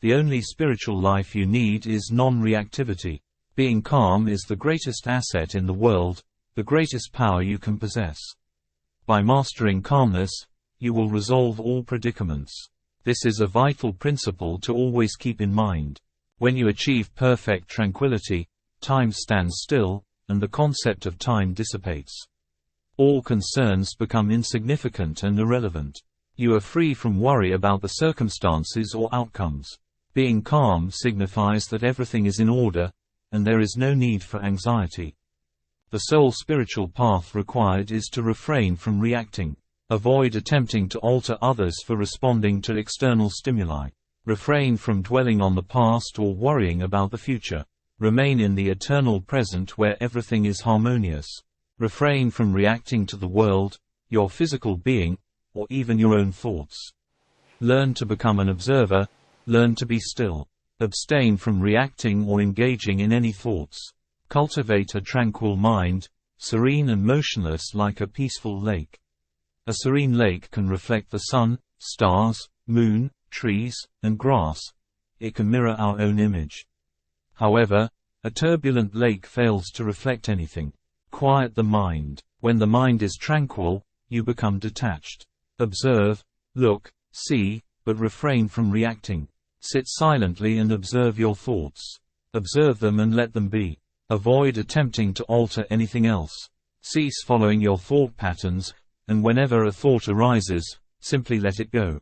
The only spiritual life you need is non-reactivity. Being calm is the greatest asset in the world, the greatest power you can possess. By mastering calmness, you will resolve all predicaments. This is a vital principle to always keep in mind. When you achieve perfect tranquility, time stands still, and the concept of time dissipates. All concerns become insignificant and irrelevant. You are free from worry about the circumstances or outcomes. Being calm signifies that everything is in order, and there is no need for anxiety. The sole spiritual path required is to refrain from reacting. Avoid attempting to alter others for responding to external stimuli. Refrain from dwelling on the past or worrying about the future. Remain in the eternal present where everything is harmonious. Refrain from reacting to the world, your physical being, or even your own thoughts. Learn to become an observer, learn to be still. Abstain from reacting or engaging in any thoughts. Cultivate a tranquil mind, serene and motionless like a peaceful lake. A serene lake can reflect the sun, stars, moon, trees, and grass. It can mirror our own image. However, a turbulent lake fails to reflect anything. Quiet the mind. When the mind is tranquil, you become detached. Observe, look, see, but refrain from reacting. Sit silently and observe your thoughts. Observe them and let them be. Avoid attempting to alter anything else. Cease following your thought patterns, and whenever a thought arises, simply let it go.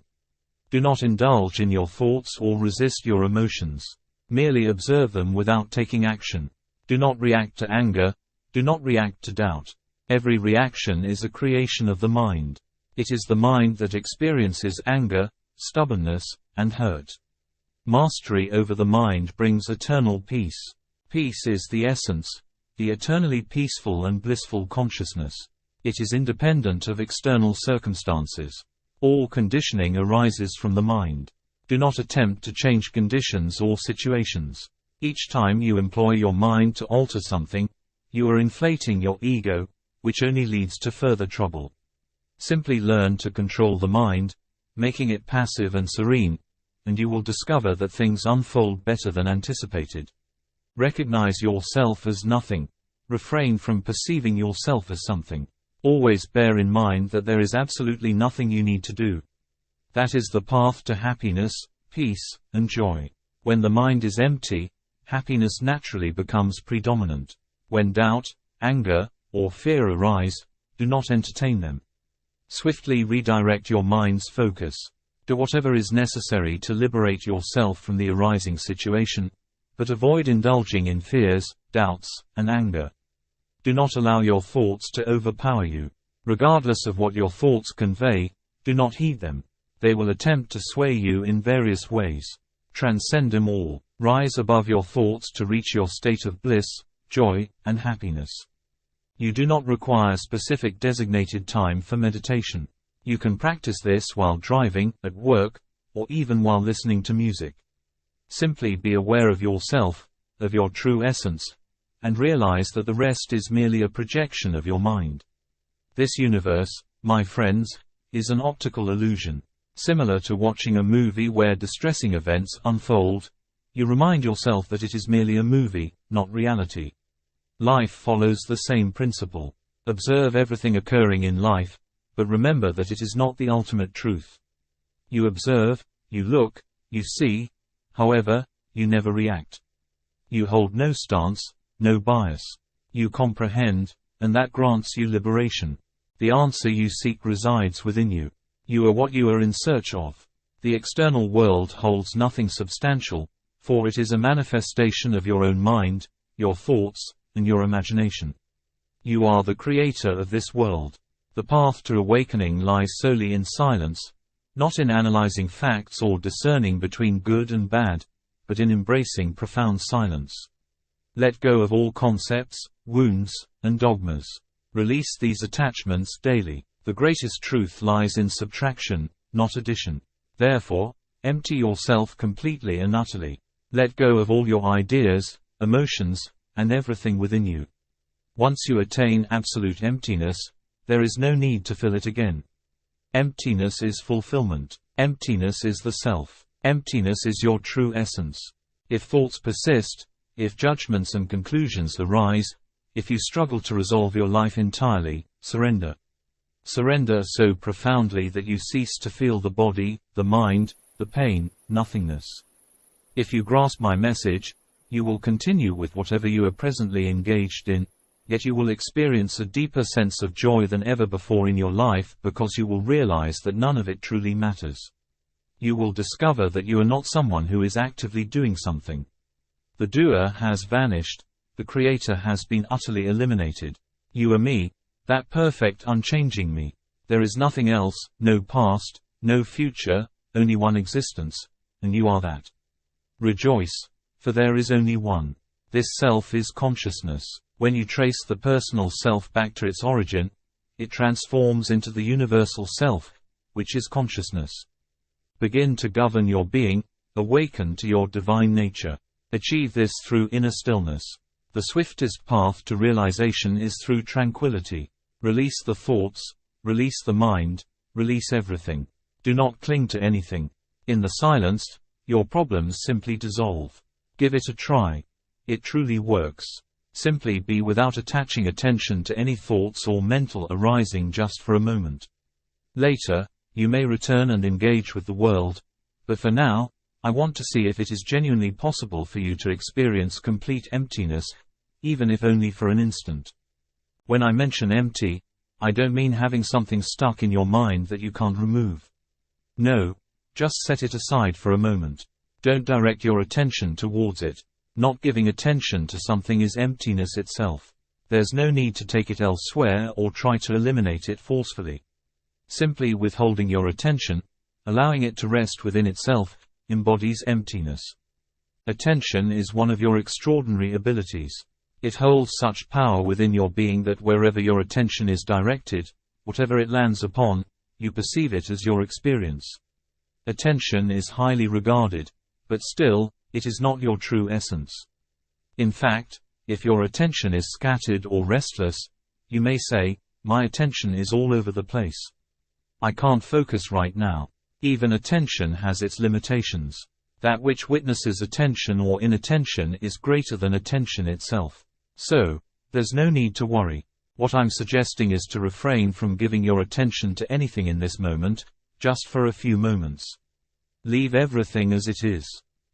Do not indulge in your thoughts or resist your emotions. Merely observe them without taking action. Do not react to anger. Do not react to doubt. Every reaction is a creation of the mind. It is the mind that experiences anger, stubbornness, and hurt. Mastery over the mind brings eternal peace. Peace is the essence, the eternally peaceful and blissful consciousness. It is independent of external circumstances. All conditioning arises from the mind. Do not attempt to change conditions or situations. Each time you employ your mind to alter something, you are inflating your ego, which only leads to further trouble. Simply learn to control the mind, making it passive and serene, and you will discover that things unfold better than anticipated. Recognize yourself as nothing. Refrain from perceiving yourself as something. Always bear in mind that there is absolutely nothing you need to do. That is the path to happiness, peace, and joy. When the mind is empty, happiness naturally becomes predominant. When doubt, anger, or fear arise, do not entertain them. Swiftly redirect your mind's focus. Do whatever is necessary to liberate yourself from the arising situation, but avoid indulging in fears, doubts, and anger. Do not allow your thoughts to overpower you. Regardless of what your thoughts convey, do not heed them. They will attempt to sway you in various ways. Transcend them all. Rise above your thoughts to reach your state of bliss, joy, and happiness. You do not require specific designated time for meditation. You can practice this while driving, at work, or even while listening to music. Simply be aware of yourself, of your true essence, and realize that the rest is merely a projection of your mind. This universe, my friends, is an optical illusion. Similar to watching a movie where distressing events unfold, you remind yourself that it is merely a movie, not reality. Life follows the same principle. Observe everything occurring in life, but remember that it is not the ultimate truth. You observe, you look, you see, however, you never react. You hold no stance, no bias. You comprehend, and that grants you liberation. The answer you seek resides within you. You are what you are in search of. The external world holds nothing substantial, for it is a manifestation of your own mind, your thoughts, and your imagination. You are the creator of this world. The path to awakening lies solely in silence, not in analyzing facts or discerning between good and bad, but in embracing profound silence. Let go of all concepts, wounds, and dogmas. Release these attachments daily. The greatest truth lies in subtraction, not addition. Therefore, empty yourself completely and utterly. Let go of all your ideas, emotions, and everything within you. Once you attain absolute emptiness, there is no need to fill it again. Emptiness is fulfillment. Emptiness is the self. Emptiness is your true essence. If thoughts persist, if judgments and conclusions arise, if you struggle to resolve your life entirely, surrender. Surrender so profoundly that you cease to feel the body, the mind, the pain, nothingness. If you grasp my message, you will continue with whatever you are presently engaged in, yet you will experience a deeper sense of joy than ever before in your life because you will realize that none of it truly matters. You will discover that you are not someone who is actively doing something. The doer has vanished, the creator has been utterly eliminated. You are me, that perfect unchanging me. There is nothing else, no past, no future, only one existence, and you are that. Rejoice, for there is only one. This self is consciousness. When you trace the personal self back to its origin, it transforms into the universal self, which is consciousness. Begin to govern your being, awaken to your divine nature. Achieve this through inner stillness. The swiftest path to realization is through tranquility. Release the thoughts, release the mind, release everything. Do not cling to anything. In the silence, your problems simply dissolve. Give it a try. It truly works. Simply be without attaching attention to any thoughts or mental arising just for a moment. Later, you may return and engage with the world, but for now, I want to see if it is genuinely possible for you to experience complete emptiness, even if only for an instant. When I mention empty, I don't mean having something stuck in your mind that you can't remove. No, just set it aside for a moment. Don't direct your attention towards it. Not giving attention to something is emptiness itself. There's no need to take it elsewhere or try to eliminate it forcefully. Simply withholding your attention, allowing it to rest within itself, embodies emptiness. Attention is one of your extraordinary abilities. It holds such power within your being that wherever your attention is directed, whatever it lands upon, you perceive it as your experience. Attention is highly regarded, but still, it is not your true essence. In fact, if your attention is scattered or restless, you may say, "My attention is all over the place. I can't focus right now." Even attention has its limitations. That which witnesses attention or inattention is greater than attention itself. So, there's no need to worry. What I'm suggesting is to refrain from giving your attention to anything in this moment, just for a few moments. Leave everything as it is.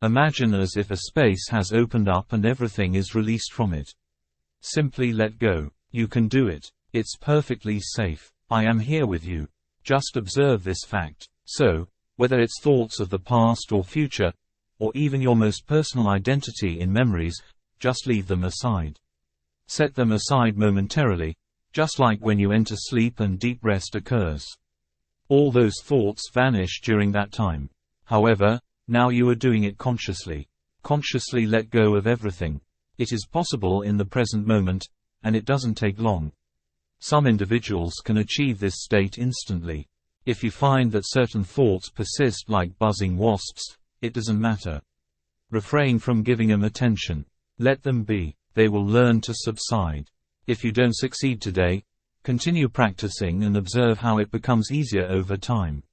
Imagine as if a space has opened up and everything is released from it. Simply let go. You can do it. It's perfectly safe. I am here with you. Just observe this fact. So, whether it's thoughts of the past or future, or even your most personal identity in memories, just leave them aside. Set them aside momentarily, just like when you enter sleep and deep rest occurs. All those thoughts vanish during that time. However, now you are doing it consciously. Consciously let go of everything. It is possible in the present moment, and it doesn't take long. Some individuals can achieve this state instantly. If you find that certain thoughts persist like buzzing wasps, it doesn't matter. Refrain from giving them attention. Let them be. They will learn to subside. If you don't succeed today, continue practicing and observe how it becomes easier over time.